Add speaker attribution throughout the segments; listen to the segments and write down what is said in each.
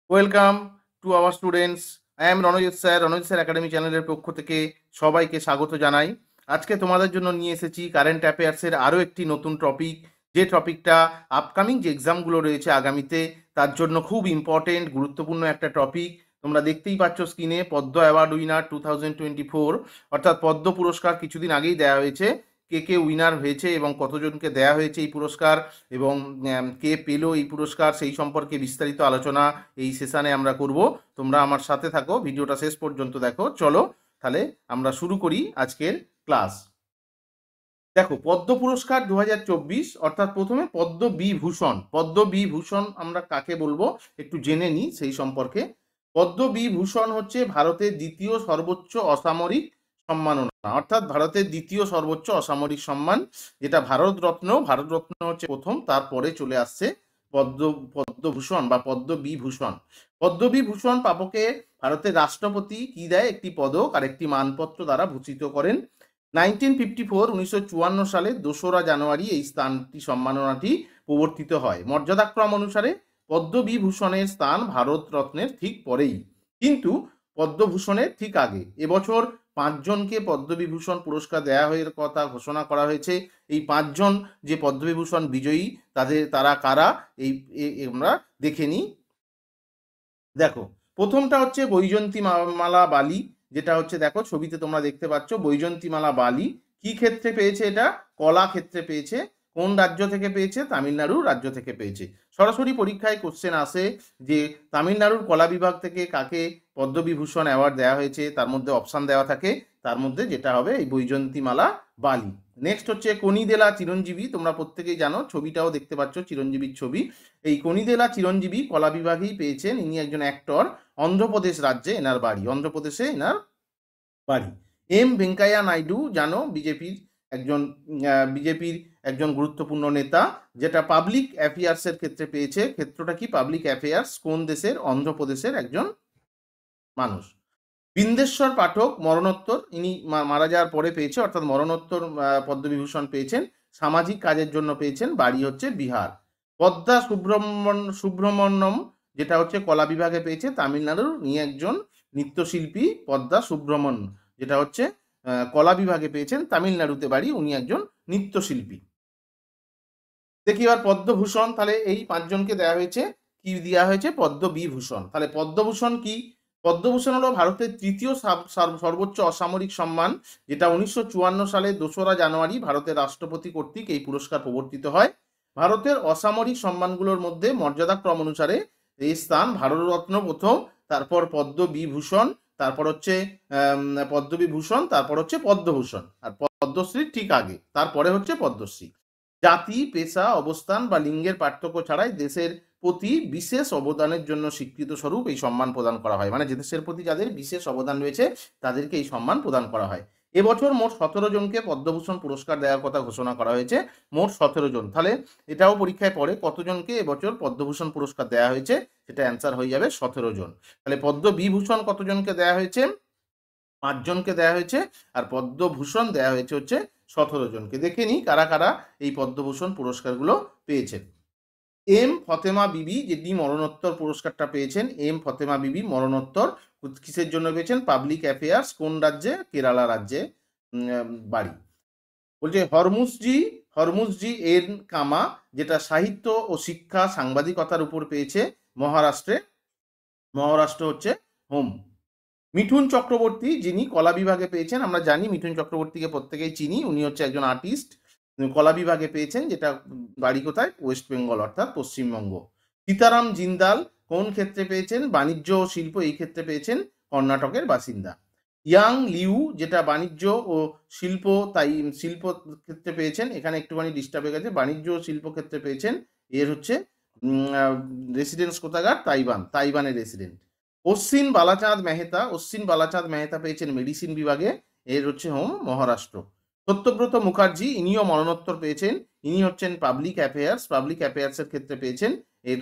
Speaker 1: Welcome to our students. I am Ranjit sir. Ranjit sir academy চ্যানেলের পক্ষ থেকে সবাইকে স্বাগত জানাই। আজকে তোমাদের জন্য নিয়ে এসেছি কারেন্ট অ্যাফেয়ার্সের আরও একটি নতুন টপিক, যে টপিকটা আপকামিং যে এক্সামগুলো রয়েছে আগামীতে তার জন্য খুব ইম্পর্টেন্ট গুরুত্বপূর্ণ একটা টপিক। তোমরা দেখতেই পাচ্ছ স্ক্রিনে পদ্ম অ্যাওয়ার্ড উইনার 2024, অর্থাৎ পদ্ম পুরস্কার কিছুদিন আগেই দেওয়া হয়েছে। কে কে উইনার হয়েছে এবং কতজনকে দেওয়া হয়েছে এই পুরস্কার এবং কে পেলো এই পুরস্কার সেই সম্পর্কে বিস্তারিত আলোচনা এই সেশনে আমরা করব। তোমরা আমার সাথে থাকো, ভিডিওটা শেষ পর্যন্ত দেখো। চলো তাহলে আমরা শুরু করি আজকের ক্লাস। দেখো, পদ্ম পুরস্কার 2024, অর্থাৎ প্রথমে পদ্ম বিভূষণ। পদ্ম বিভূষণ আমরা কাকে বলবো একটু জেনে নিই সেই সম্পর্কে। পদ্ম বিভূষণ হচ্ছে ভারতের দ্বিতীয় সর্বোচ্চ অসামরিক সম্মাননা, অর্থাৎ ভারতের দ্বিতীয় সর্বোচ্চ অসামরিক সম্মান, যেটা ভারতরত্ন। ভারতরত্ন হচ্ছে প্রথম, তারপরে চলে আসছে পদ্ম পদ্মভূষণ বা পদ্ম বিভূষণ। পদ্ম বিভূষণ প্রাপকে ভারতের রাষ্ট্রপতি কি দেয়? একটি পদক আর একটি মানপত্র দ্বারা ভূষিত করেন। 1954 সালে 2রা জানুয়ারি এই স্থানটি সম্মাননাটি প্রবর্তিত হয়। মর্যাদাক্রম অনুসারে পদ্মবিভূষণের স্থান ভারতরত্নের ঠিক পরেই, কিন্তু পদ্মভূষণের ঠিক আগে। এবছর 5জনকে পদ্মবিভূষণ পুরস্কার দেওয়া হয়ে কথা ঘোষণা করা হয়েছে। এই 5জন যে পদ্মবিভূষণ বিজয়ী তারা কারা আমরা দেখে নিই। দেখো, প্রথমটা হচ্ছে বৈজয়ন্তী মালা বালি, যেটা হচ্ছে দেখো ছবিতে তোমরা দেখতে পাচ্ছ বৈজয়ন্তী মালা বালি। কি ক্ষেত্রে পেয়েছে? এটা কলা ক্ষেত্রে পেয়েছে। কোন রাজ্য থেকে পেয়েছে? তামিলনাড়ু রাজ্য থেকে পেয়েছে। সরাসরি পরীক্ষায় কোশ্চেন আসে যে তামিলনাড়ুর কলা বিভাগ থেকে কাকে পদ্মবিভূষণ অ্যাওয়ার্ড দেওয়া হয়েছে, তার মধ্যে অপশান দেওয়া থাকে, তার মধ্যে যেটা হবে এই বৈজয়ন্তী মালা বালি। নেক্সট হচ্ছে কনিদেলা চিরঞ্জীবী। তোমরা প্রত্যেকেই জানো, ছবিটাও দেখতে পাচ্ছ চিরঞ্জীবীর ছবি। এই কনিদেলা চিরঞ্জীবী কলা বিভাগেই পেয়েছেন। ইনি একজন অ্যাক্টর। অন্ধ্রপ্রদেশ রাজ্যে এনার বাড়ি, অন্ধ্রপ্রদেশে এনার বাড়ি। এম ভেঙ্কাইয়া নাইডু জানো বিজেপির একজন গুরুত্বপূর্ণ নেতা, যেটা পাবলিক অ্যাফেয়ার্সের ক্ষেত্রে পেয়েছে। ক্ষেত্রটা কি? Public affairs. কোন দেশের? অন্ধ্রপ্রদেশের একজন মানুষ। বিন্দেশ্বর পাঠক মরণোত্তর, ইনি মারা যাওয়ার পরে পেয়েছে, অর্থাৎ মরণোত্তর পদ্মবিভূষণ পেয়েছেন। সামাজিক কাজের জন্য পেয়েছেন, বাড়ি হচ্ছে বিহার। পদ্মা সুব্রমণ্যম, যেটা হচ্ছে কলা বিভাগে পেয়েছে তামিলনাড়ুর, ইনি একজন নৃত্যশিল্পী। পদ্মা সুব্রমণ্য, যেটা হচ্ছে কলা বিভাগে পেয়েছেন, তামিলনাড়ুতে বাড়ি, উনি একজন নৃত্যশিল্পী। দেখি এবার পদ্মভূষণ, তাহলে এই 5জনকে দেওয়া হয়েছে। কি দেওয়া হয়েছে? পদ্মবিভূষণ। তাহলে পদ্মভূষণ কি? পদ্মভূষণ হলো ভারতের তৃতীয় সর্বোচ্চ অসামরিক সম্মান, যেটা 1954 সালে 2রা জানুয়ারি ভারতের রাষ্ট্রপতি কর্তৃক এই পুরস্কার প্রবর্তিত হয়। ভারতের অসামরিক সম্মানগুলোর মধ্যে মর্যাদাক্রম অনুসারে এই স্থান ভারতরত্ন প্রথম, তারপর পদ্মবিভূষণ, তারপর হচ্ছে পদ্মবিভূষণ, তারপর হচ্ছে পদ্মভূষণ, আর পদ্মশ্রীর ঠিক আগে, তারপরে হচ্ছে পদ্মশ্রী। জাতি, পেশা, অবস্থান বা লিঙ্গের পার্থক্য ছাড়াই দেশের প্রতি বিশেষ অবদানের জন্য স্বীকৃত স্বরূপ এই সম্মান প্রদান করা হয়। মানে যে দেশের প্রতি যাদের বিশেষ অবদান রয়েছে তাদেরকে এই সম্মান প্রদান করা হয়। এবছর মোট 17 জনকে পদ্মভূষণ পুরস্কার দেওয়ার কথা ঘোষণা করা হয়েছে। মোট 17 জন। তাহলে এটাও পরীক্ষায় পড়ে, কতজনকে এবছর পদ্মভূষণ পুরস্কার দেওয়া হয়েছে, সেটা অ্যান্সার হয়ে যাবে 17 জন। তাহলে পদ্মবিভূষণ কতজনকে দেওয়া হয়েছে? 5জনকে দেওয়া হয়েছে। আর পদ্মভূষণ দেওয়া হয়েছে হচ্ছে 17 জনকে। দেখে নিই কারা কারা এই পদ্মভূষণ পুরস্কারগুলো পেয়েছেন। এম ফতেমা বিবি, যিনি মরণোত্তর পুরস্কারটা পেয়েছেন। এম ফতেমা বিবি মরণোত্তর কিসের জন্য পেয়েছেন? Public affairs. কোন রাজ্যে? কেরালা রাজ্যে বাড়ি। বলছে হরমুজজি এন কামা, যেটা সাহিত্য ও শিক্ষা সাংবাদিকতার উপর পেয়েছে মহারাষ্ট্রে। মহারাষ্ট্র হচ্ছে হোম। মিঠুন চক্রবর্তী, যিনি কলা বিভাগে পেয়েছেন। আমরা জানি মিঠুন চক্রবর্তীকে প্রত্যেকেই চিনি, উনি হচ্ছে একজন আর্টিস্ট। কলা বিভাগে পেয়েছেন, যেটা বাড়ি কোথায়? ওয়েস্ট বেঙ্গল, অর্থাৎ পশ্চিমবঙ্গ। সীতারাম জিন্দাল কোন ক্ষেত্রে পেয়েছেন? বাণিজ্য ও শিল্প এই ক্ষেত্রে পেয়েছেন, কর্ণাটকের বাসিন্দা। ইয়াং লিউ, যেটা বাণিজ্য ও শিল্প, তাই শিল্প ক্ষেত্রে পেয়েছেন। এখানে একটুখানি ডিস্টার্ব হয়ে গেছে, বাণিজ্য ও শিল্প ক্ষেত্রে পেয়েছেন। এর হচ্ছে রেসিডেন্স কোথাকার? তাইওয়ানের রেসিডেন্ট। অশ্বিন বালাচাঁদ মেহতা পেয়েছেন মেডিসিন বিভাগে, এর হচ্ছে হোম মহারাষ্ট্র। সত্যব্রত মুখার্জি, ইনিও মরণোত্তর পেয়েছেন, ইনি হচ্ছেন পাবলিক অ্যাফেয়ার্সের ক্ষেত্রে পেয়েছেন, এর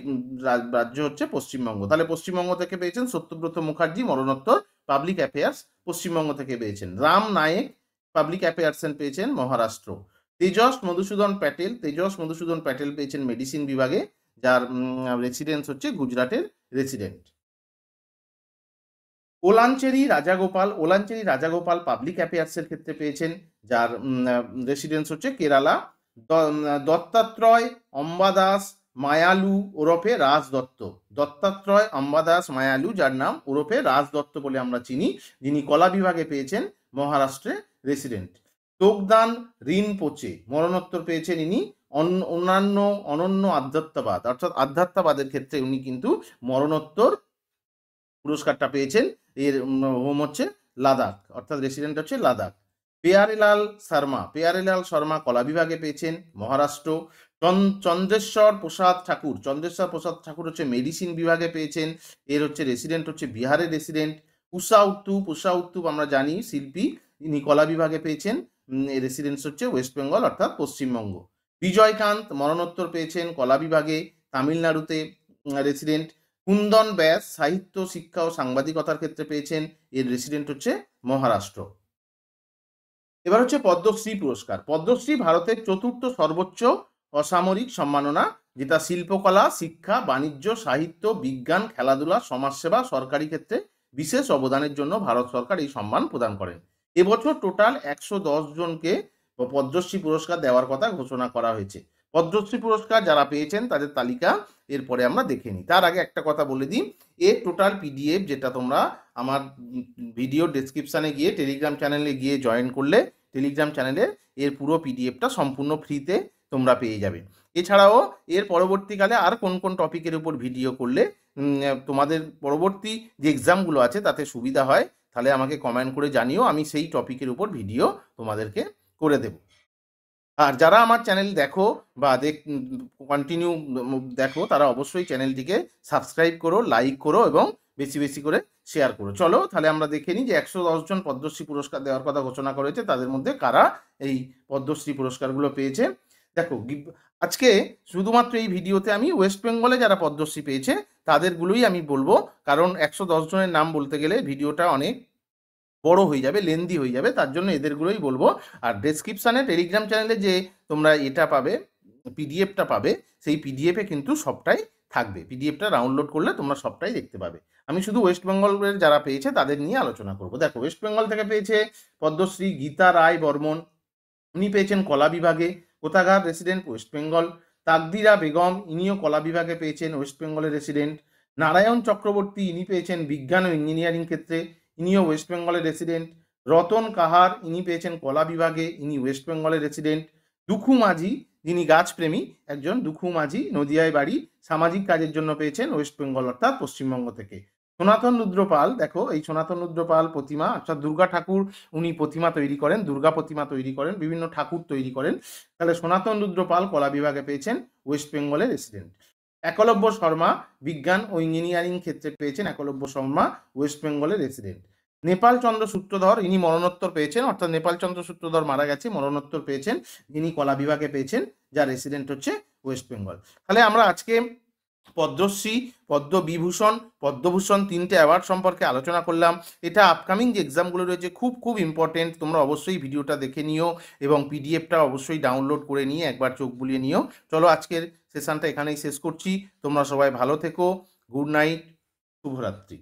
Speaker 1: রাজ্য হচ্ছে পশ্চিমবঙ্গ। তাহলে পশ্চিমবঙ্গ থেকে পেয়েছেন সত্যব্রত মুখার্জি মরণোত্তর, পাবলিক অ্যাফেয়ার্স পশ্চিমবঙ্গ থেকে পেয়েছেন। রাম নায়েক পাবলিক অ্যাফেয়ার্স পেয়েছেন মহারাষ্ট্র। তেজস মধুসূদন প্যাটেল পেয়েছেন মেডিসিন বিভাগে, যার রেসিডেন্স হচ্ছে গুজরাটের রেসিডেন্ট। ওলাঞ্চেরি রাজাগোপাল পাবলিক অ্যাফেয়ার্সের ক্ষেত্রে পেয়েছেন, যার রেসিডেন্স হচ্ছে কেরালা। দত্তাত্রয় অম্বাদাস মায়ালু ওরফে রাজ দত্ত, দত্তাত্রয় অম্বাদাস মায়ালু, যার নাম ওরফে রাজ দত্ত বলে আমরা চিনি, যিনি কলা বিভাগে পেয়েছেন, মহারাষ্ট্রে রেসিডেন্ট। তোগদান রিনপোচে, মরণোত্তর পেয়েছেন ইনি। অনন্য আধ্যাত্মবাদ, অর্থাৎ আধ্যাত্মবাদের ক্ষেত্রে উনি কিন্তু মরণোত্তর পুরস্কারটা পেয়েছেন। এর হোম হচ্ছে লাদাখ, অর্থাৎ রেসিডেন্ট হচ্ছে লাদাখ। পেয়ারেলাল শর্মা কলা বিভাগে পেয়েছেন, মহারাষ্ট্র। চন্দ্রেশ্বর প্রসাদ ঠাকুর হচ্ছে মেডিসিন বিভাগে পেয়েছেন, এর হচ্ছে রেসিডেন্ট হচ্ছে বিহারের রেসিডেন্ট। উষা উত্তুপ আমরা জানি শিল্পী, ইনি কলা বিভাগে পেয়েছেন, রেসিডেন্স হচ্ছে ওয়েস্ট বেঙ্গল অর্থাৎ পশ্চিমবঙ্গ। বিজয়কান্ত মরণোত্তর পেয়েছেন কলা বিভাগে, তামিলনাড়ুতে রেসিডেন্ট। কুন্দন ব্যাস সাহিত্য, শিক্ষা ও সাংবাদিকতার ক্ষেত্রে পেয়েছেন, এর রেসিডেন্ট হচ্ছে মহারাষ্ট্র। এবার হচ্ছে পদ্মশ্রী পুরস্কার। পদ্মশ্রী ভারতের চতুর্থ সর্বোচ্চ অসামরিক সম্মাননা, যেটা শিল্পকলা, শিক্ষা, বাণিজ্য, সাহিত্য, বিজ্ঞান, খেলাধুলা, সমাজসেবা, সরকারি ক্ষেত্রে বিশেষ অবদানের জন্য ভারত সরকার এই সম্মান প্রদান করেন। এবছর টোটাল 110 জনকে পদ্মশ্রী পুরস্কার দেওয়ার কথা ঘোষণা করা হয়েছে। পদ্মশ্রী পুরস্কার যারা পেয়েছেন তাদের তালিকা এরপরে আমরা দেখে নিই। তার আগে একটা কথা বলে দিই, এর টোটাল পিডিএফ, যেটা তোমরা আমার ভিডিও ডেসক্রিপশানে গিয়ে টেলিগ্রাম চ্যানেলে গিয়ে জয়েন করলে টেলিগ্রাম চ্যানেলে এর পুরো পিডিএফটা সম্পূর্ণ ফ্রিতে তোমরা পেয়ে যাবে। এছাড়াও এর পরবর্তীকালে আর কোন কোন টপিকের উপর ভিডিও করলে তোমাদের পরবর্তী যে এক্সামগুলো আছে তাতে সুবিধা হয়, তাহলে আমাকে কমেন্ট করে জানিও, আমি সেই টপিকের উপর ভিডিও তোমাদেরকে করে দেব। আর যারা আমার চ্যানেল দেখো বা কন্টিনিউ দেখো, তারা অবশ্যই চ্যানেলটিকে সাবস্ক্রাইব করো, লাইক করো এবং বেশি বেশি করে শেয়ার করো। চলো তাহলে আমরা দেখে নিই যে 110 জন পদ্মশ্রী পুরস্কার দেওয়ার কথা ঘোষণা করেছে, তাদের মধ্যে কারা এই পদ্মশ্রী পুরস্কারগুলো পেয়েছে। দেখো, আজকে শুধুমাত্র এই ভিডিওতে আমি ওয়েস্ট বেঙ্গলে যারা পদ্মশ্রী পেয়েছে তাদেরগুলোই আমি বলবো, কারণ 110 জনের নাম বলতে গেলে ভিডিওটা অনেক বড় হয়ে যাবে, লেন্দি হয়ে যাবে, তার জন্য এদেরগুলোই বলবো। আর ডেসক্রিপশানে টেলিগ্রাম চ্যানেলে যে তোমরা এটা পাবে, পিডিএফটা পাবে, সেই পিডিএফে কিন্তু সবটাই থাকবে। পিডিএফটা ডাউনলোড করলে তোমরা সবটাই দেখতে পাবে। আমি শুধু ওয়েস্ট বেঙ্গলের যারা পেয়েছে তাদের নিয়ে আলোচনা করব। দেখো, ওয়েস্ট বেঙ্গল থেকে পেয়েছে পদ্মশ্রী গীতা রায় বর্মন, উনি পেয়েছেন কলা বিভাগে, কোথাকার রেসিডেন্ট, ওয়েস্ট বেঙ্গল। তাকদিরা বেগম, ইনিও কলা বিভাগে পেয়েছেন, ওয়েস্ট বেঙ্গলের রেসিডেন্ট। নারায়ণ চক্রবর্তী, ইনি পেয়েছেন বিজ্ঞান ও ইঞ্জিনিয়ারিং ক্ষেত্রে, ইনিও ওয়েস্ট বেঙ্গলের রেসিডেন্ট। রতন কাহার, ইনি পেয়েছেন কলা বিভাগে, ইনি ওয়েস্ট বেঙ্গলের রেসিডেন্ট। দুখু মাঝি, যিনি গাছপ্রেমী একজন, দুখু মাঝি, নদিয়ায় বাড়ি, সামাজিক কাজের জন্য পেয়েছেন, ওয়েস্ট বেঙ্গল অর্থাৎ পশ্চিমবঙ্গ থেকে। সনাতন রুদ্র পাল, দেখো এই সনাতন রুদ্র পাল প্রতিমা, অর্থাৎ দুর্গা ঠাকুর, উনি প্রতিমা তৈরি করেন, দুর্গা প্রতিমা তৈরি করেন, বিভিন্ন ঠাকুর তৈরি করেন। তাহলে সনাতন রুদ্র পাল কলা বিভাগে পেয়েছেন, ওয়েস্ট বেঙ্গলের রেসিডেন্ট। একলব্য শর্মা, বিজ্ঞান ও ইঞ্জিনিয়ারিং ক্ষেত্রে পেয়েছেন, একলব্য শর্মা ওয়েস্ট বেঙ্গলের রেসিডেন্ট। নেপাল চন্দ্র সূত্রধর, ইনি মরণোত্তর পেয়েছেন, অর্থাৎ নেপাল চন্দ্র সূত্রধর মারা গেছে, মরণোত্তর পেয়েছেন, যিনি কলা বিভাগে পেয়েছেন, যার রেসিডেন্ট হচ্ছে ওয়েস্ট বেঙ্গল। তাহলে আমরা আজকে পদ্মশ্রী, পদ্মবিভূষণ, পদ্মভূষণ তিনটে অ্যাওয়ার্ড সম্পর্কে আলোচনা করলাম। এটা আপকামিং যে এক্সামগুলো রয়েছে খুব খুব ইম্পর্টেন্ট, তোমরা অবশ্যই ভিডিওটা দেখে নিও এবং পিডিএফটা অবশ্যই ডাউনলোড করে নিয়ে একবার চোখ বুলিয়ে নিও। চলো আজকের সেশনটা এখানেই শেষ করছি, তোমরা সবাই ভালো থেকো, গুড নাইট, শুভরাত্রি।